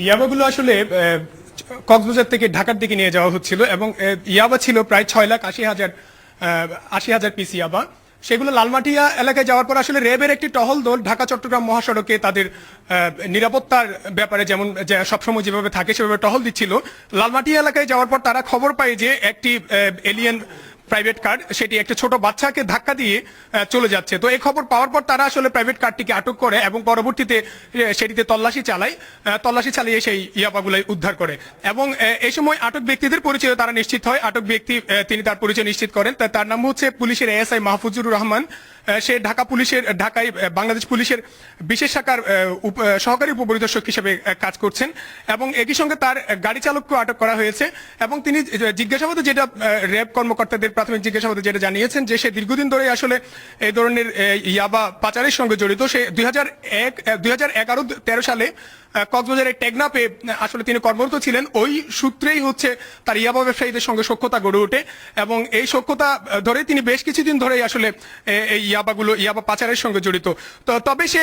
ইয়াবাগুলো আসলে কক্সবাজার থেকে ঢাকার দিকে নিয়ে যাওয়া হচ্ছিল এবং ইয়াবা ছিল প্রায় 6,80,000 পিস ইয়াবা। সেগুলো লালমাটিয়া এলাকায় যাওয়ার পর আসলে র্যাবের একটি টহল দল ঢাকা চট্টগ্রাম মহাসড়কে তাদের নিরাপত্তার ব্যাপারে যেমন সবসময় যেভাবে থাকে সেভাবে টহল দিচ্ছিল। লালমাটিয়া এলাকায় যাওয়ার পর তারা খবর পায় যে একটি এলিয়েন প্রাইভেট কার সেটি একটা ছোট বাচ্চাকে ধাক্কা দিয়ে চলে যাচ্ছে। তো এই খবর পাওয়ার পর তারা আসলে প্রাইভেট কারটিকে আটক করে এবং পরবর্তীতে সেটিতে তল্লাশি চালিয়ে সেই ইয়াবাগুলাই উদ্ধার করে এবং এই সময় আটক ব্যক্তিদের পরিচয় তারা নিশ্চিত হয়। আটক ব্যক্তি তিনি তার পরিচয় নিশ্চিত করেন, তার নাম হচ্ছে পুলিশের এএসআই মাহফুজুর রহমান। সে ঢাকায় বাংলাদেশ পুলিশের বিশেষ শাখার সহকারী উপপরিদর্শক হিসেবে কাজ করছেন এবং একই সঙ্গে তার গাড়ি চালককেও আটক করা হয়েছে এবং তিনি জিজ্ঞাসাবাদে যেটা র্যাব কর্মকর্তাদের প্রাথমিক জিজ্ঞাসাবাদে যেটা জানিয়েছেন যে সে দীর্ঘদিন ধরে আসলে এই ধরনের ইয়াবা পাচারের সঙ্গে জড়িত। সে 2011-13 সালে কক্সবাজারের টেকনাফে আসলে তিনি কর্মরত ছিলেন। ওই সূত্রেই হচ্ছে তার ইয়াবা ব্যবসায়ীদের সঙ্গে সখ্যতা গড়ে ওঠে এবং এই সখ্যতা ধরে তিনি বেশ কিছুদিন ধরেই আসলে এই ইয়াবা পাচারের সঙ্গে জড়িত। তবে সে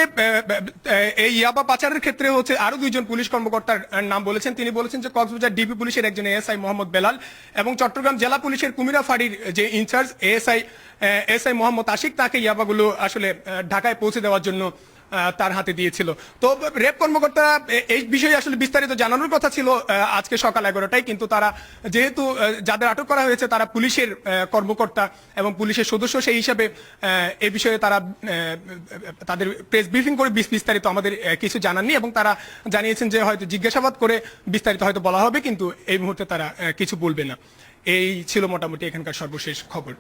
এই ইয়াবা পাচারের ক্ষেত্রে হচ্ছে আরো দুইজন পুলিশ কর্মকর্তার নাম বলেছেন। তিনি বলেছেন যে কক্সবাজার ডিবি পুলিশের একজন এএসআই মোহাম্মদ বেলাল এবং চট্টগ্রাম জেলা পুলিশের কুমিরা ফাঁড়ির যে ইনচার্জ এএসআই মোহাম্মদ আশিক তাকে ইয়াবাগুলো আসলে ঢাকায় পৌঁছে দেওয়ার জন্য তার হাতে দিয়েছিল। তো র্যাব কর্মকর্তা এই বিষয়ে আসলে বিস্তারিত জানানোর কথা ছিল আজকে সকাল 11টায়, কিন্তু তারা যেহেতু যাদের আটক করা হয়েছে তারা পুলিশের কর্মকর্তা এবং পুলিশের সদস্য, সেই হিসাবে এই বিষয়ে তারা তাদের প্রেস ব্রিফিং করে বিস্তারিত আমাদের কিছু জানাননি এবং তারা জানিয়েছেন যে হয়তো জিজ্ঞাসাবাদ করে বিস্তারিত হয়তো বলা হবে, কিন্তু এই মুহূর্তে তারা কিছু বলবে না। এই ছিল মোটামুটি এখানকার সর্বশেষ খবর।